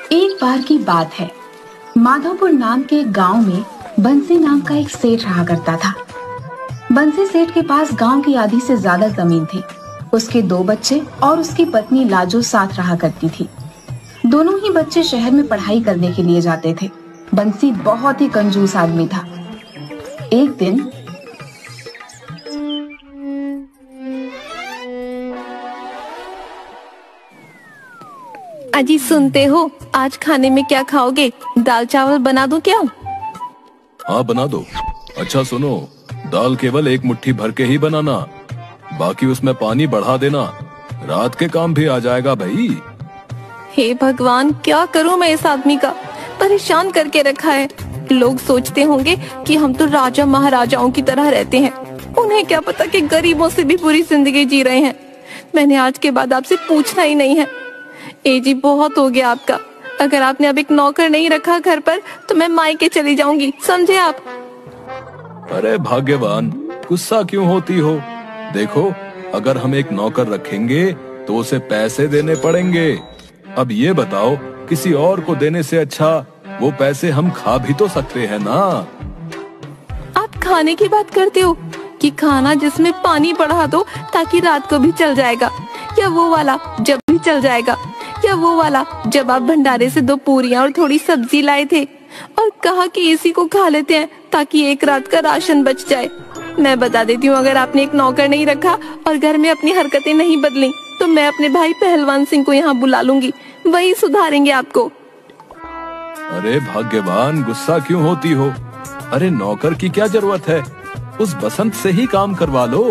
एक बार की बात है। माधोपुर नाम के एक गांव में बंसी नाम का एक सेठ रहा करता था। बंसी सेठ के पास गांव की आधी से ज्यादा जमीन थी। उसके 2 बच्चे और उसकी पत्नी लाजो साथ रहा करती थी। दोनों ही बच्चे शहर में पढ़ाई करने के लिए जाते थे। बंसी बहुत ही कंजूस आदमी था। एक दिन अजी सुनते हो, आज खाने में क्या खाओगे? दाल चावल बना दूं क्या? हाँ बना दो। अच्छा सुनो, दाल केवल 1 मुट्ठी भर के ही बनाना, बाकी उसमें पानी बढ़ा देना। रात के काम भी आ जाएगा भाई। हे भगवान, क्या करूं मैं इस आदमी का, परेशान करके रखा है। लोग सोचते होंगे कि हम तो राजा महाराजाओं की तरह रहते हैं। उन्हें क्या पता कि गरीबों से भी बुरी जिंदगी जी रहे हैं। मैंने आज के बाद आपसे पूछना ही नहीं है। ए जी, बहुत हो गया आपका। अगर आपने अब एक नौकर नहीं रखा घर पर तो मैं मायके चली जाऊंगी, समझे आप? अरे भाग्यवान, गुस्सा क्यों होती हो? देखो, अगर हम एक नौकर रखेंगे तो उसे पैसे देने पड़ेंगे। अब ये बताओ, किसी और को देने से अच्छा वो पैसे हम खा भी तो सकते हैं ना। आप खाने की बात करते हो कि खाना जिसमें पानी बढ़ा दो ताकि रात को भी चल जाएगा, या वो वाला जब भी चल जाएगा, या वो वाला जब आप भंडारे से 2 पूरियां और थोड़ी सब्जी लाए थे और कहा कि इसी को खा लेते हैं ताकि एक रात का राशन बच जाए। मैं बता देती हूँ, अगर आपने एक नौकर नहीं रखा और घर में अपनी हरकतें नहीं बदली तो मैं अपने भाई पहलवान सिंह को यहाँ बुला लूंगी, वही सुधारेंगे आपको। अरे भाग्यवान, गुस्सा क्यों होती हो? अरे नौकर की क्या जरूरत है, उस बसंत से ही काम करवा लो।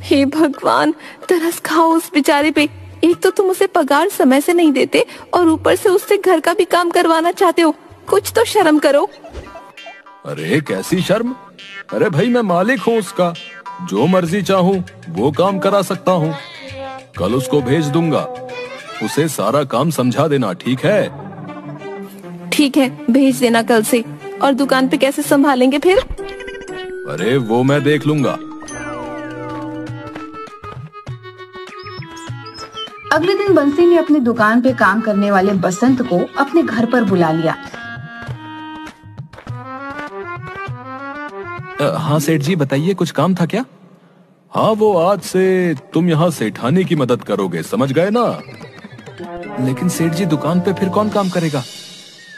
हे भगवान, तरस खाओ उस बेचारे पे। एक तो तुम उसे पगार समय से नहीं देते और ऊपर से उससे घर का भी काम करवाना चाहते हो। कुछ तो शर्म करो। अरे कैसी शर्म? अरे भाई, मैं मालिक हूँ उसका, जो मर्जी चाहूँ वो काम करा सकता हूँ। कल उसको भेज दूंगा, उसे सारा काम समझा देना, ठीक है? ठीक है, भेज देना कल से। और दुकान पे कैसे संभालेंगे फिर? अरे वो मैं देख लूंगा। अगले दिन बंसी ने अपनी दुकान पे काम करने वाले बसंत को अपने घर पर बुला लिया। हाँ सेठ जी, बताइए, कुछ काम था क्या? हाँ, वो आज से तुम यहाँ सेठानी की मदद करोगे, समझ गए ना? लेकिन सेठ जी, दुकान पे फिर कौन काम करेगा?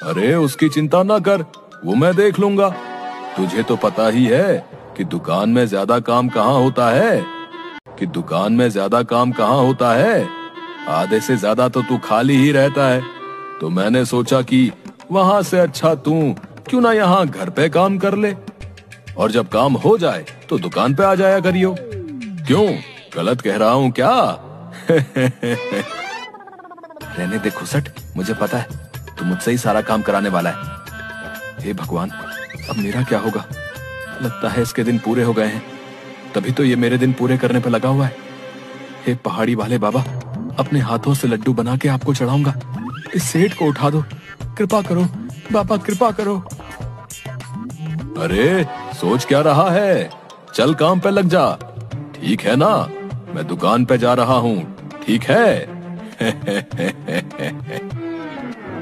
अरे उसकी चिंता ना कर, वो मैं देख लूंगा। तुझे तो पता ही है कि दुकान में ज्यादा काम कहाँ होता है। आधे से ज्यादा तो तू खाली ही रहता है। तो मैंने सोचा कि वहां से अच्छा तू क्यों ना यहाँ घर पे काम कर ले, और जब काम हो जाए तो दुकान पे आ जाया करियो। क्यों, गलत कह रहा हूँ क्या? रहने दे खुसट, मुझे पता है तू मुझसे ही सारा काम कराने वाला है। हे भगवान, अब मेरा क्या होगा? लगता है इसके दिन पूरे हो गए हैं, तभी तो ये मेरे दिन पूरे करने पे लगा हुआ है। हे पहाड़ी वाले बाबा, अपने हाथों से लड्डू बना के आपको चढ़ाऊंगा। इस सेठ को उठा दो, कृपा करो बाबा, कृपा करो। अरे सोच क्या रहा है, चल काम पे लग जा, ठीक है ना? मैं दुकान पे जा रहा हूँ, ठीक है?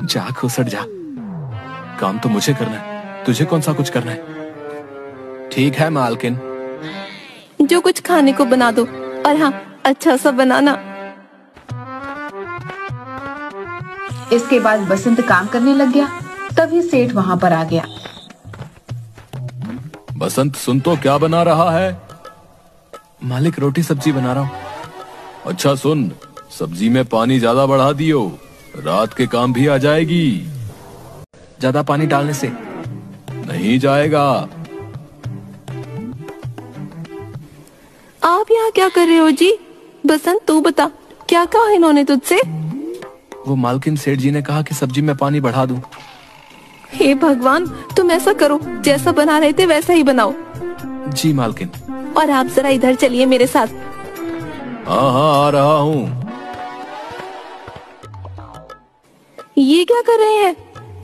जा खुसट जा, काम तो मुझे करना है, तुझे कौन सा कुछ करना है। ठीक है मालकिन। जो कुछ खाने को बना दो, और हाँ, अच्छा सा बनाना। इसके बाद बसंत काम करने लग गया। तभी सेठ वहां पर आ गया। बसंत, सुन तो, क्या बना रहा है? मालिक, रोटी सब्जी बना रहा हूँ। अच्छा सुन, सब्जी में पानी ज्यादा बढ़ा दियो, रात के काम भी आ जाएगी। ज्यादा पानी डालने से नहीं जाएगा। आप यहाँ क्या कर रहे हो जी? बसंत, तू बता, क्या कहा इन्होंने तुझसे? वो मालकिन सेठ जी ने कहा कि सब्जी में पानी बढ़ा दूं। हे भगवान, तुम ऐसा करो, जैसा बना रहे थे वैसा ही बनाओ। जी मालकिन। और आप जरा इधर चलिए मेरे साथ। हाँ हाँ, आ रहा हूँ। ये क्या कर रहे हैं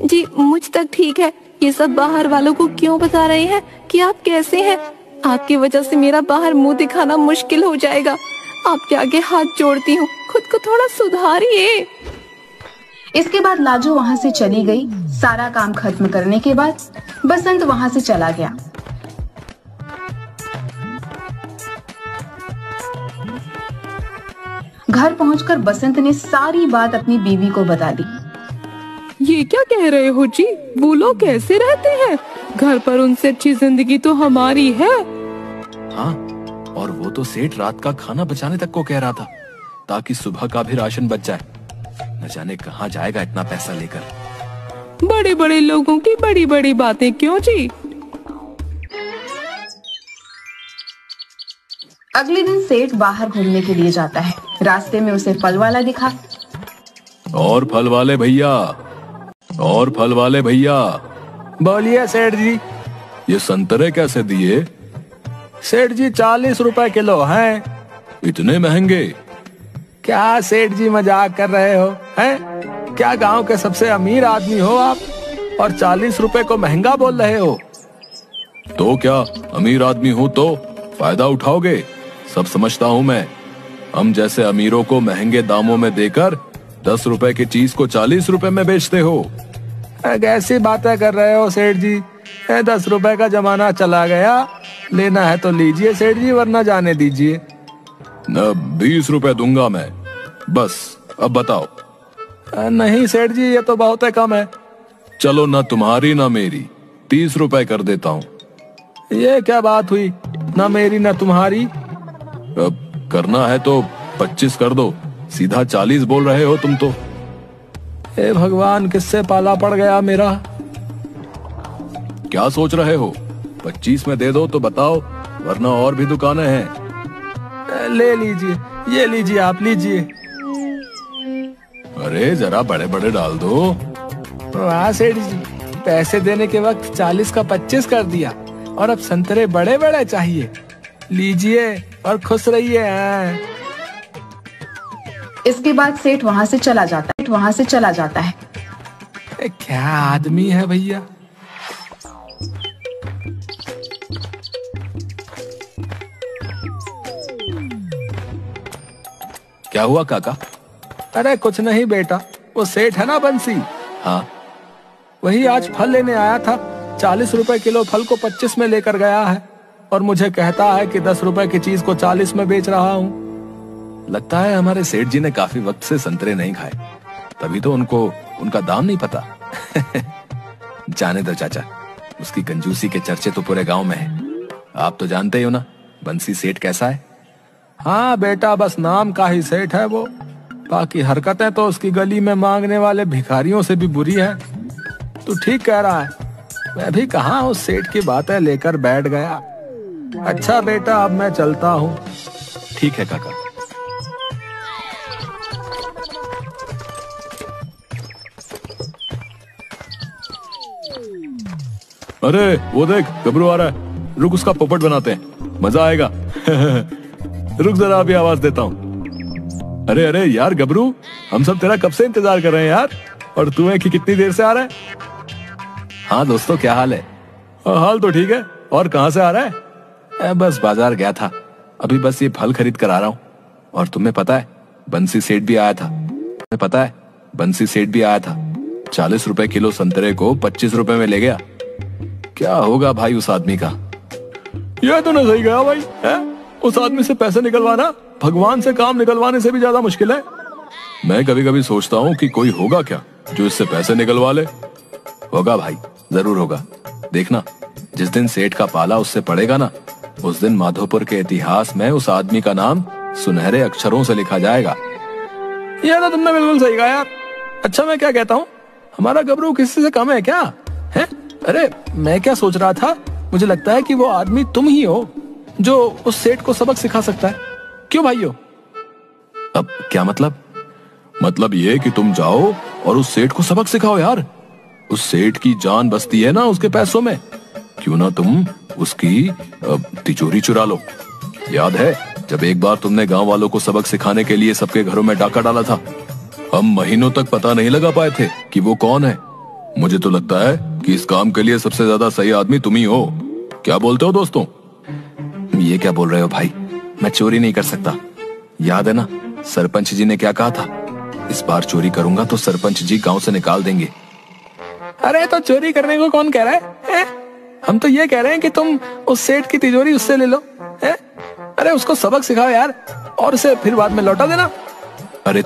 जी? मुझ तक ठीक है, ये सब बाहर वालों को क्यों बता रहे हैं कि आप कैसे हैं? आपकी वजह से मेरा बाहर मुंह दिखाना मुश्किल हो जाएगा। आपके आगे हाथ जोड़ती हूँ, खुद को थोड़ा सुधारिए। इसके बाद लाजो वहां से चली गई। सारा काम खत्म करने के बाद बसंत वहां से चला गया। घर पहुंचकर बसंत ने सारी बात अपनी बीवी को बता दी। ये क्या कह रहे हो जी? वो लोग कैसे रहते हैं? घर पर उनसे अच्छी जिंदगी तो हमारी है। हाँ, और वो तो सेठ रात का खाना बचाने तक को कह रहा था ताकि सुबह का भी राशन बच जाए। न जाने कहाँ जाएगा इतना पैसा लेकर। बड़े बड़े लोगों की बड़ी बड़ी बातें क्यों जी? अगले दिन सेठ बाहर घूमने के लिए जाता है। रास्ते में उसे फल वाला दिखा। और फल वाले भैया, और फल वाले भैया। बोलिए सेठ जी। ये संतरे कैसे दिए? सेठ जी 40 रुपए किलो हैं। इतने महंगे? क्या सेठ जी मजाक कर रहे हो? हैं? क्या गांव के सबसे अमीर आदमी हो आप और 40 रुपए को महंगा बोल रहे हो? तो क्या अमीर आदमी हूँ तो फायदा उठाओगे? सब समझता हूँ मैं। हम जैसे अमीरों को महंगे दामों में देकर 10 रुपए की चीज को 40 रुपए में बेचते हो। कैसी बातें कर रहे हो सेठ जी? 10 रुपए का जमाना चला गया। लेना है तो लीजिए सेठ जी, वरना जाने दीजिए। न 20 रुपए दूंगा मैं, बस। अब बताओ। नहीं सेठ जी, ये तो बहुत कम है। चलो, ना तुम्हारी ना मेरी, 30 रुपए कर देता हूँ। ये क्या बात हुई? ना मेरी ना तुम्हारी। अब करना है तो 25 कर दो। सीधा 40 बोल रहे हो तुम तो। हे भगवान, किससे पाला पड़ गया मेरा। क्या सोच रहे हो? 25 में दे दो तो बताओ, वरना और भी दुकानें हैं। ले लीजिए, ये लीजिए, आप लीजिए। अरे जरा बड़े बड़े डाल दो। वाह सेठ जी, पैसे देने के वक्त 40 का 25 कर दिया और अब संतरे बड़े बड़े चाहिए। लीजिए और खुश रहिए। इसके बाद सेठ वहां से चला जाता है। क्या आदमी है भैया। क्या हुआ काका? अरे कुछ नहीं बेटा, वो सेठ है ना बंसी। हाँ, वही आज फल लेने आया था। 40 रुपए किलो फल को 25 में लेकर गया है और मुझे कहता है कि 10 रुपए की चीज को 40 में बेच रहा हूँ। लगता है हमारे सेठ जी ने काफी वक्त से संतरे नहीं खाए, तभी तो उनको उनका दाम नहीं पता। जाने दो चाचा, उसकी कंजूसी के चर्चे तो पूरे गांव में है। आप तो जानते ही हो ना बंसी सेठ कैसा है। हाँ बेटा, बस नाम का ही सेठ है वो। बाकी हरकतें तो उसकी गली में मांगने वाले भिखारियों से भी बुरी है। तू ठीक कह रहा है, मैं भी कहाँ उस सेठ की बातें लेकर बैठ गया। अच्छा बेटा, अब मैं चलता हूँ। ठीक है काका। अरे वो देख, गबरू आ रहा है। रुक, उसका पोपट बनाते हैं, मजा आएगा। रुक जरा, अभी आवाज देता हूँ। अरे अरे यार गबरू, हम सब तेरा कब से इंतजार कर रहे हैं यार, और तू है कि कितनी देर से आ रहा है। हाँ दोस्तों, क्या हाल है? हाल तो ठीक है। और कहाँ से आ रहा है? बस बाजार गया था, अभी बस ये फल खरीद कर आ रहा हूँ। और तुम्हें पता है बंसी सेठ भी आया था। तुम्हें पता है बंसी सेठ भी आया था। 40 रुपए किलो संतरे को 25 रुपए में ले गया। क्या होगा भाई उस आदमी का। यह तो नहीं सही गया भाई है? उस आदमी से पैसे निकलवाना भगवान से काम निकलवाने से भी ज्यादा मुश्किल है। मैं कभी कभी सोचता हूँ कि कोई होगा क्या जो इससे पैसे निकलवा ले। होगा भाई, जरूर होगा। देखना, जिस दिन सेठ का पाला उससे पड़ेगा ना, उस दिन माधोपुर के इतिहास में उस आदमी का नाम सुनहरे अक्षरों से लिखा जाएगा। यह तो तुमने बिल्कुल सही कहा यार। अच्छा, मैं क्या कहता हूँ, हमारा गबरू किसी से कम है क्या? है? अरे मैं क्या सोच रहा था, मुझे लगता है कि वो आदमी तुम ही हो जो उस सेठ को सबक सिखा सकता है। क्यों भाइयों? अब क्या मतलब? मतलब ये कि तुम जाओ और उस सेठ को सबक सिखाओ यार। उस सेठ की जान बसती है ना उसके पैसों में। क्यों ना तुम उसकी तिजोरी चुरा लो। याद है जब एक बार तुमने गांव वालों को सबक सिखाने के लिए सबके घरों में डाका डाला था? हम महीनों तक पता नहीं लगा पाए थे कि वो कौन है। मुझे तो लगता है कि इस काम के लिए सबसे ज्यादा सही आदमी तुम ही हो। क्या बोलते हो दोस्तों? ये क्या बोल रहे हो भाई? मैं चोरी नहीं कर सकता। याद है ना सरपंच जी ने क्या कहा था? इस बार चोरी करूंगा तो सरपंच जी गांव से निकाल देंगे। अरे तो चोरी करने को कौन कह रहा है? हम तो ये कह रहे हैं कि तुम उस सेठ की तिजोरी उससे ले लो। अरे उसको सबक सिखाओ यार, और उसे फिर बाद में लौटा देना। अरे